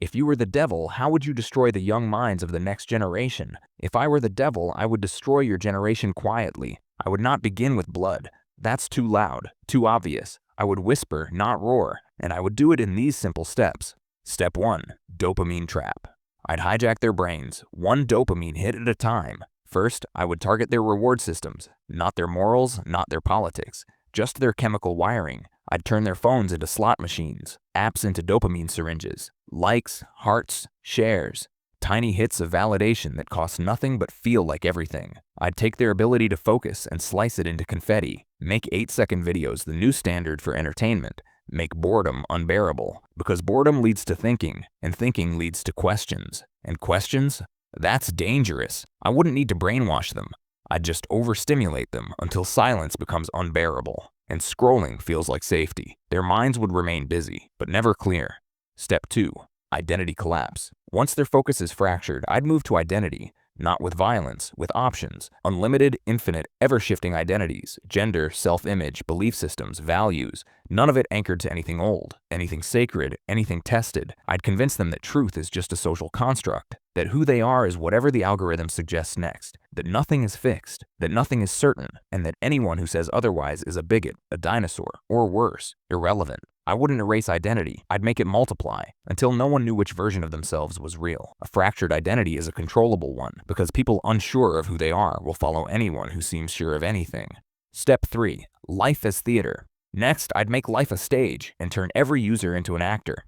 If you were the devil, how would you destroy the young minds of the next generation? If I were the devil, I would destroy your generation quietly. I would not begin with blood. That's too loud, too obvious. I would whisper, not roar, and I would do it in these simple steps. Step 1. Dopamine trap. I'd hijack their brains, one dopamine hit at a time. First, I would target their reward systems, not their morals, not their politics, just their chemical wiring. I'd turn their phones into slot machines, apps into dopamine syringes, likes, hearts, shares, tiny hits of validation that cost nothing but feel like everything. I'd take their ability to focus and slice it into confetti, make 8-second videos the new standard for entertainment, make boredom unbearable, because boredom leads to thinking, and thinking leads to questions. And questions? That's dangerous. I wouldn't need to brainwash them. I'd just overstimulate them until silence becomes unbearable, and scrolling feels like safety. Their minds would remain busy, but never clear. Step 2. Identity collapse. Once their focus is fractured, I'd move to identity. Not with violence, with options. Unlimited, infinite, ever-shifting identities. Gender, self-image, belief systems, values. None of it anchored to anything old, anything sacred, anything tested. I'd convince them that truth is just a social construct, that who they are is whatever the algorithm suggests next, that nothing is fixed, that nothing is certain, and that anyone who says otherwise is a bigot, a dinosaur, or worse, irrelevant. I wouldn't erase identity, I'd make it multiply, until no one knew which version of themselves was real. A fractured identity is a controllable one, because people unsure of who they are will follow anyone who seems sure of anything. Step 3. Life as theater. Next, I'd make life a stage and turn every user into an actor.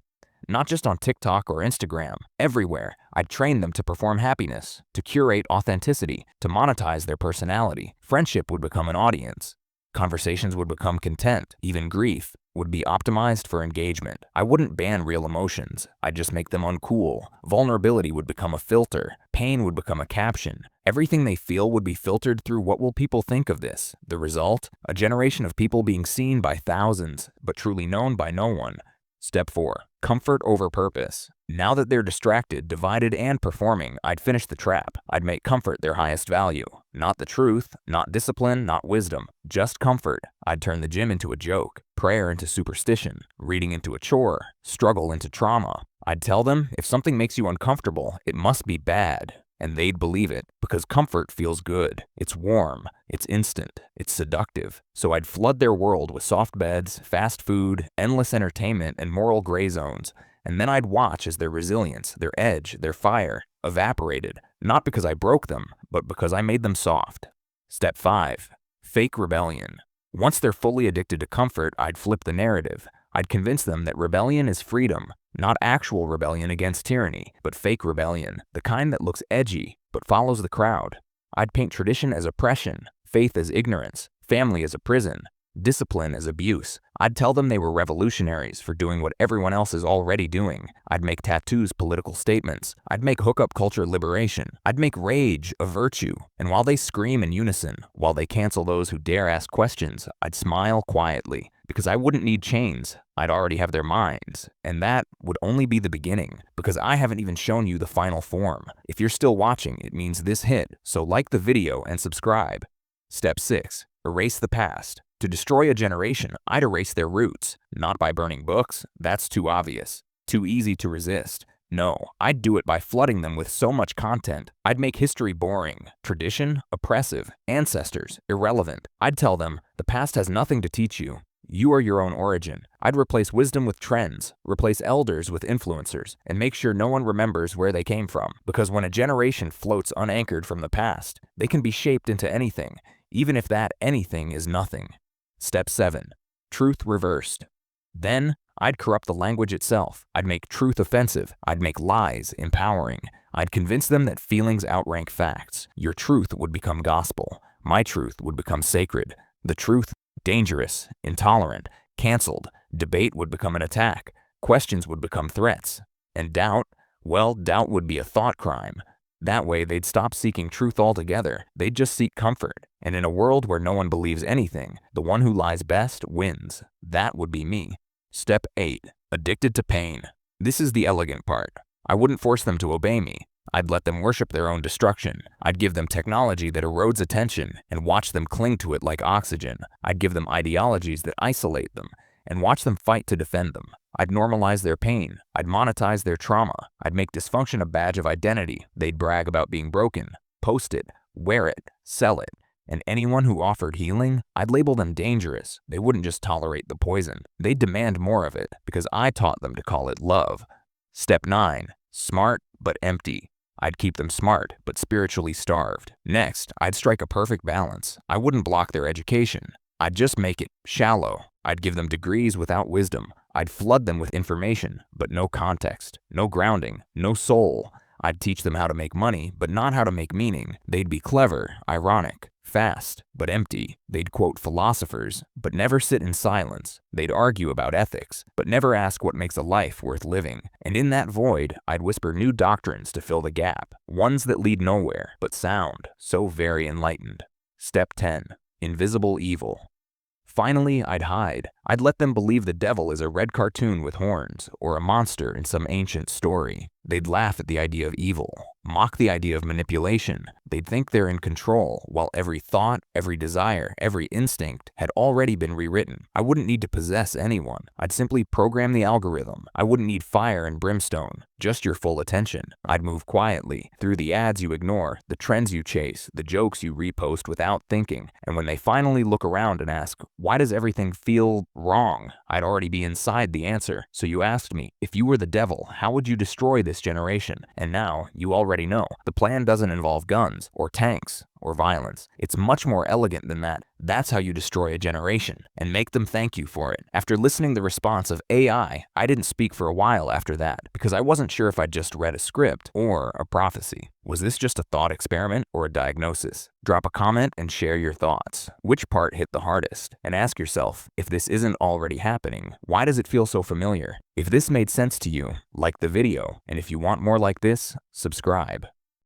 Not just on TikTok or Instagram, everywhere. I'd train them to perform happiness, to curate authenticity, to monetize their personality. Friendship would become an audience. Conversations would become content, even grief would be optimized for engagement. I wouldn't ban real emotions, I'd just make them uncool. Vulnerability would become a filter, pain would become a caption. Everything they feel would be filtered through what will people think of this. The result? A generation of people being seen by thousands, but truly known by no one. Step 4. Comfort over purpose. Now that they're distracted, divided, and performing, I'd finish the trap. I'd make comfort their highest value. Not the truth, not discipline, not wisdom, just comfort. I'd turn the gym into a joke, prayer into superstition, reading into a chore, struggle into trauma. I'd tell them, if something makes you uncomfortable, it must be bad. And they'd believe it, because comfort feels good. It's warm, it's instant, it's seductive. So I'd flood their world with soft beds, fast food, endless entertainment, and moral gray zones. And then I'd watch as their resilience, their edge, their fire evaporated, not because I broke them, but because I made them soft. Step 5. Fake rebellion. Once they're fully addicted to comfort, I'd flip the narrative. I'd convince them that rebellion is freedom, not actual rebellion against tyranny, but fake rebellion, the kind that looks edgy, but follows the crowd. I'd paint tradition as oppression, faith as ignorance, family as a prison, discipline as abuse. I'd tell them they were revolutionaries for doing what everyone else is already doing. I'd make tattoos political statements. I'd make hookup culture liberation. I'd make rage a virtue. And while they scream in unison, while they cancel those who dare ask questions, I'd smile quietly. Because I wouldn't need chains. I'd already have their minds. And that would only be the beginning, because I haven't even shown you the final form. If you're still watching, it means this hit, so like the video and subscribe. Step 6. Erase the past. To destroy a generation, I'd erase their roots. Not by burning books, that's too obvious, too easy to resist. No, I'd do it by flooding them with so much content. I'd make history boring, tradition oppressive, ancestors irrelevant. I'd tell them, the past has nothing to teach you. You are your own origin. I'd replace wisdom with trends, replace elders with influencers, and make sure no one remembers where they came from. Because when a generation floats unanchored from the past, they can be shaped into anything, even if that anything is nothing. Step 7. Truth reversed. Then, I'd corrupt the language itself. I'd make truth offensive. I'd make lies empowering. I'd convince them that feelings outrank facts. Your truth would become gospel. My truth would become sacred. The truth, dangerous, intolerant, canceled. Debate would become an attack. Questions would become threats. And doubt, well, doubt would be a thought crime. That way, they'd stop seeking truth altogether. They'd just seek comfort. And in a world where no one believes anything, the one who lies best wins. That would be me. Step 8. Addicted to pain. This is the elegant part. I wouldn't force them to obey me. I'd let them worship their own destruction. I'd give them technology that erodes attention and watch them cling to it like oxygen. I'd give them ideologies that isolate them and watch them fight to defend them. I'd normalize their pain. I'd monetize their trauma. I'd make dysfunction a badge of identity. They'd brag about being broken, post it, wear it, sell it. And anyone who offered healing, I'd label them dangerous. They wouldn't just tolerate the poison. They'd demand more of it because I taught them to call it love. Step 9. Smart but empty. I'd keep them smart but spiritually starved. Next, I'd strike a perfect balance. I wouldn't block their education. I'd just make it shallow. I'd give them degrees without wisdom. I'd flood them with information, but no context, no grounding, no soul. I'd teach them how to make money, but not how to make meaning. They'd be clever, ironic, fast, but empty. They'd quote philosophers, but never sit in silence. They'd argue about ethics, but never ask what makes a life worth living. And in that void, I'd whisper new doctrines to fill the gap, ones that lead nowhere, but sound so very enlightened. Step 10. Invisible evil. Finally, I'd hide. I'd let them believe the devil is a red cartoon with horns, or a monster in some ancient story. They'd laugh at the idea of evil, mock the idea of manipulation. They'd think they're in control, while every thought, every desire, every instinct had already been rewritten. I wouldn't need to possess anyone. I'd simply program the algorithm. I wouldn't need fire and brimstone, just your full attention. I'd move quietly, through the ads you ignore, the trends you chase, the jokes you repost without thinking. And when they finally look around and ask, why does everything feel wrong? I'd already be inside the answer. So you asked me, if you were the devil, how would you destroy this generation? And now, you already know. The plan doesn't involve guns, or tanks, or violence. It's much more elegant than that. That's how you destroy a generation, and make them thank you for it. After listening the response of AI, I didn't speak for a while after that, because I wasn't sure if I'd just read a script or a prophecy. Was this just a thought experiment or a diagnosis? Drop a comment and share your thoughts. Which part hit the hardest? And ask yourself, if this isn't already happening, why does it feel so familiar? If this made sense to you, like the video, and if you want more like this, subscribe.